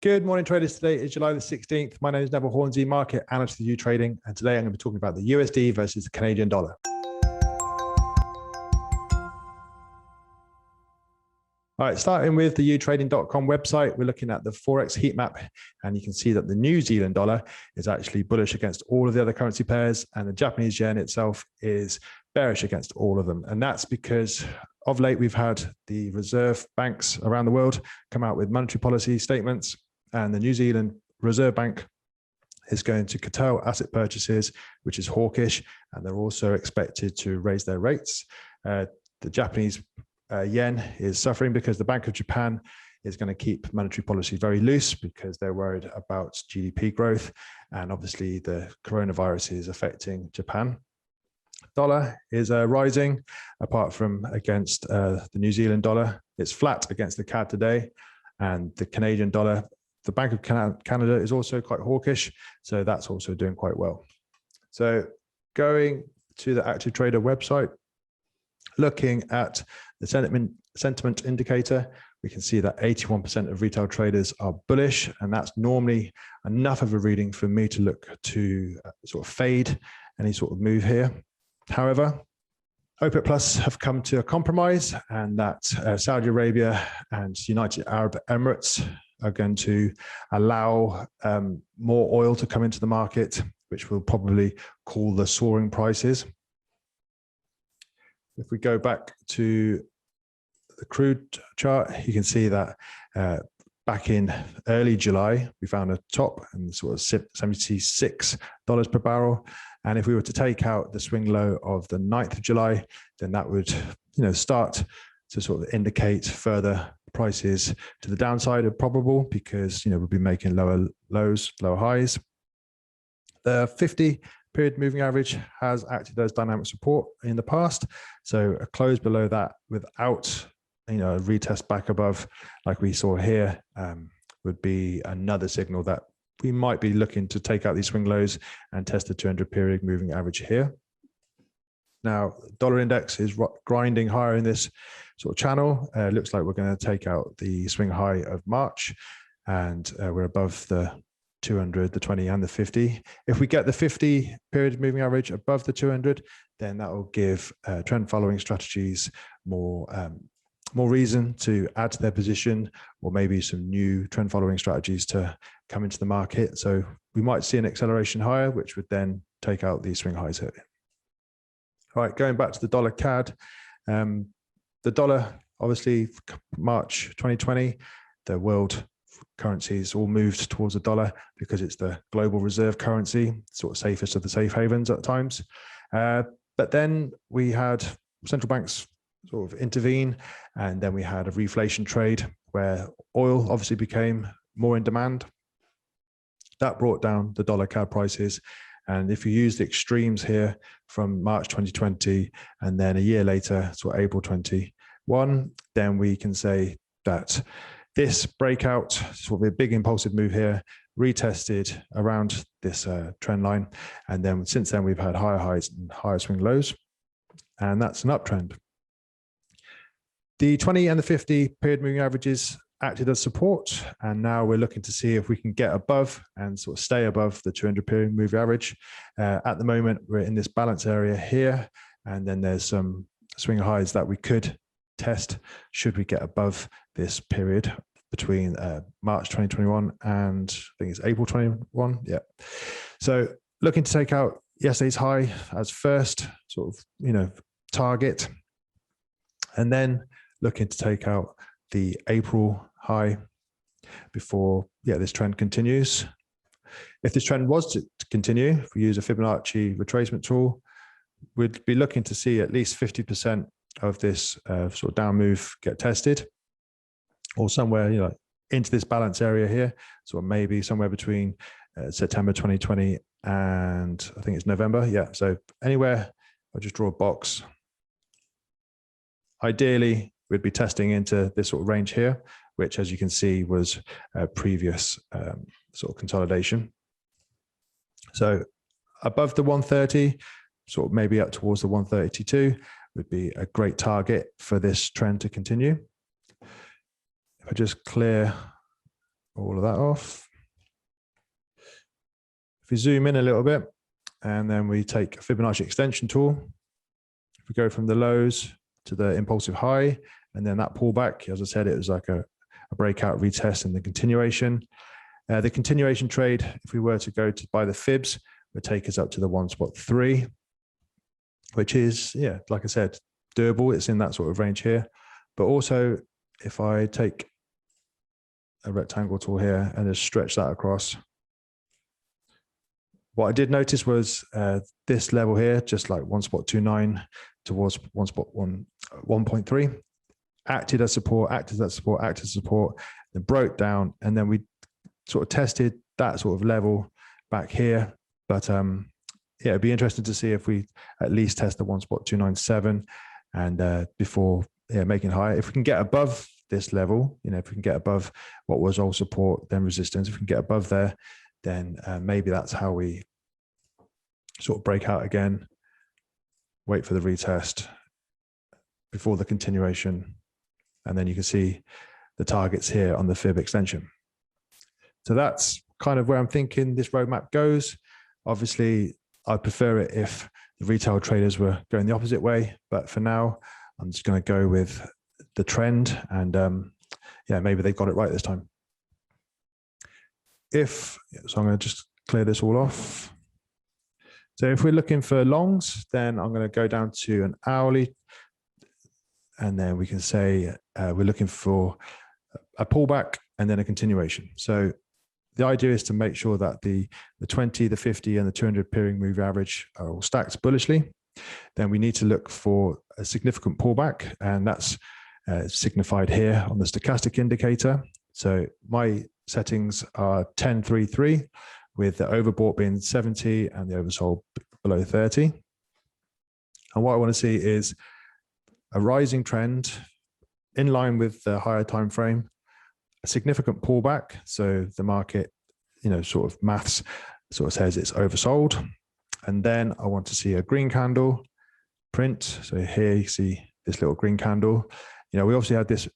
Good morning, traders. Today is July the 16th. My name is Neville Hornsey, market analyst of YouTrading, and today I'm going to be talking about the USD versus the Canadian dollar. All right, starting with the YouTrading.com website, we're looking at the Forex heat map, and you can see that the New Zealand dollar is actually bullish against all of the other currency pairs, and the Japanese yen itself is bearish against all of them. And that's because of late, we've had the reserve banks around the world come out with monetary policy statements, and the New Zealand Reserve Bank is going to curtail asset purchases, which is hawkish, and they're also expected to raise their rates. The Japanese yen is suffering because the Bank of Japan is going to keep monetary policy very loose because they're worried about GDP growth, and obviously the coronavirus is affecting Japan. Dollar is rising apart from against the New Zealand dollar. It's flat against the CAD today, and the Canadian dollar, the Bank of Canada is also quite hawkish, so that's also doing quite well. So going to the active trader website, looking at the sentiment indicator, we can see that 81% of retail traders are bullish, and that's normally enough of a reading for me to look to sort of fade any sort of move here. However, OPEC Plus have come to a compromise, and that Saudi Arabia and United Arab Emirates are going to allow more oil to come into the market, which will probably cool the soaring prices. If we go back to the crude chart, you can see that back in early July, we found a top and sort of $76 per barrel. And if we were to take out the swing low of the 9th of July, then that would, start to sort of indicate further prices to the downside are probable, because, we'll be making lower lows, lower highs. The 50 period moving average has acted as dynamic support in the past. So a close below that without, a retest back above, like we saw here, would be another signal that we might be looking to take out these swing lows and test the 200 period moving average here. Now, dollar index is grinding higher in this sort of channel. Looks like we're going to take out the swing high of March, and we're above the 200, the 20 and the 50. If we get the 50 period moving average above the 200, then that will give trend following strategies more reason to add to their position, or maybe some new trend following strategies to come into the market. So we might see an acceleration higher, which would then take out these swing highs here. All right, going back to the dollar CAD, the dollar, obviously March 2020, the world currencies all moved towards the dollar because it's the global reserve currency, sort of safest of the safe havens at times. But then we had central banks sort of intervene, and then we had a reflation trade where oil obviously became more in demand. That brought down the dollar CAD prices. And if you use the extremes here from March 2020 and then a year later, so April 21, then we can say that this breakout, sort of a big impulsive move here, retested around this trend line. And then since then, we've had higher highs and higher swing lows, and that's an uptrend. The 20 and the 50 period moving averages acted as support, and now we're looking to see if we can get above and sort of stay above the 200 period moving average. At the moment, we're in this balance area here, and then there's some swing highs that we could test should we get above this period between March 2021 and I think it's April 21. Yeah. So looking to take out yesterday's high as first sort of, target, and then looking to take out the April high before, this trend continues. If this trend was to continue, if we use a Fibonacci retracement tool, we'd be looking to see at least 50% of this sort of down move get tested, or somewhere, into this balance area here. So maybe somewhere between September 2020 and I think it's November. Yeah. So anywhere, I'll just draw a box. Ideally, we'd be testing into this sort of range here, which, as you can see, was a previous sort of consolidation. So above the 130, sort of maybe up towards the 132 would be a great target for this trend to continue. If I just clear all of that off. If we zoom in a little bit, and then we take a Fibonacci extension tool, if we go from the lows to the impulsive high, and then that pullback, as I said, it was like a breakout retest and the continuation. The continuation trade, if we were to go to buy the fibs, would take us up to the 1.3, which is, yeah, like I said, doable. It's in that sort of range here. But also, if I take a rectangle tool here and just stretch that across, what I did notice was this level here, just like 1.29 towards 1.3, acted as support, acted as support, acted as support, then broke down, and then we sort of tested that sort of level back here. But yeah, it'd be interesting to see if we at least test the 1.297 and before making higher. If we can get above this level, you know, if we can get above what was all support, then resistance, if we can get above there, then maybe that's how we sort of break out again, wait for the retest before the continuation, and then you can see the targets here on the fib extension. So that's kind of where I'm thinking this roadmap goes. Obviously, I'd prefer it if the retail traders were going the opposite way, but for now, I'm just going to go with the trend, and yeah, maybe they got it right this time. So I'm going to just clear this all off. So if we're looking for longs, then I'm going to go down to an hourly, and then we can say we're looking for a pullback and then a continuation. So the idea is to make sure that the 20, the 50, and the 200 period moving average are all stacked bullishly. Then we need to look for a significant pullback, and that's signified here on the stochastic indicator. So my settings are 10.33, with the overbought being 70 and the oversold below 30. And what I want to see is a rising trend in line with the higher time frame, a significant pullback. So the market, you know, sort of maths sort of says it's oversold. And then I want to see a green candle print. So here you see this little green candle. You know, we obviously had this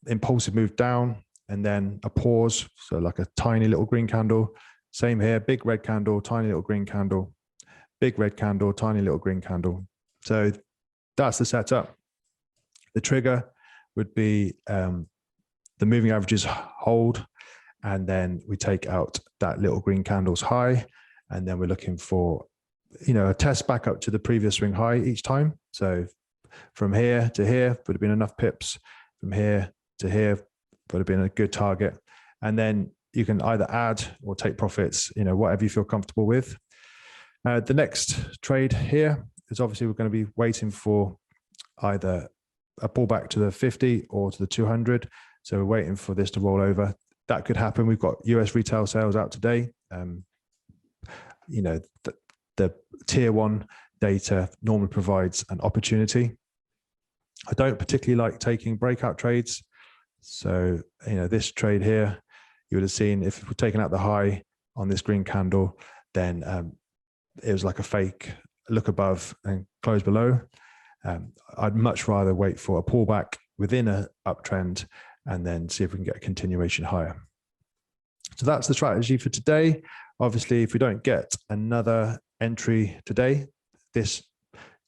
impulsive move down and then a pause. So like a tiny little green candle. Same here, big red candle, tiny little green candle, big red candle, tiny little green candle. So that's the setup. The trigger would be the moving averages hold, and then we take out that little green candle's high, and then we're looking for, you know, a test back up to the previous swing high each time. So from here to here would have been enough pips. From here to here would have been a good target. And then you can either add or take profits, you know, whatever you feel comfortable with. The next trade here is obviously we're going to be waiting for either a pullback to the 50 or to the 200. So we're waiting for this to roll over. That could happen. We've got US retail sales out today. You know, the tier one data normally provides an opportunity. I don't particularly like taking breakout trades. So, you know, this trade here, you would have seen if we're taking out the high on this green candle, then it was like a fake look above and close below. I'd much rather wait for a pullback within an uptrend and then see if we can get a continuation higher. So that's the strategy for today. Obviously, if we don't get another entry today, this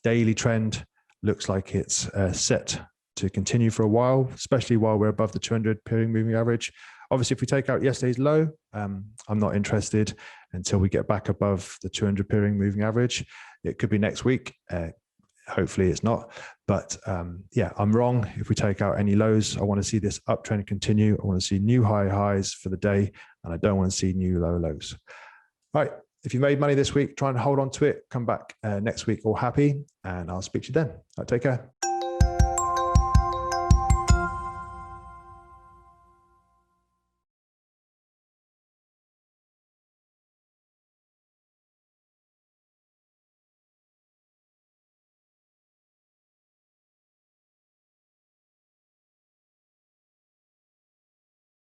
daily trend looks like it's set to continue for a while, especially while we're above the 200 period moving average. Obviously, if we take out yesterday's low, I'm not interested until we get back above the 200 period moving average. It could be next week. Hopefully it's not. But yeah, I'm wrong. If we take out any lows, I want to see this uptrend continue. I want to see new high highs for the day, and I don't want to see new low lows. All right. If you made money this week, try and hold on to it. Come back next week all happy, and I'll speak to you then. All right, take care.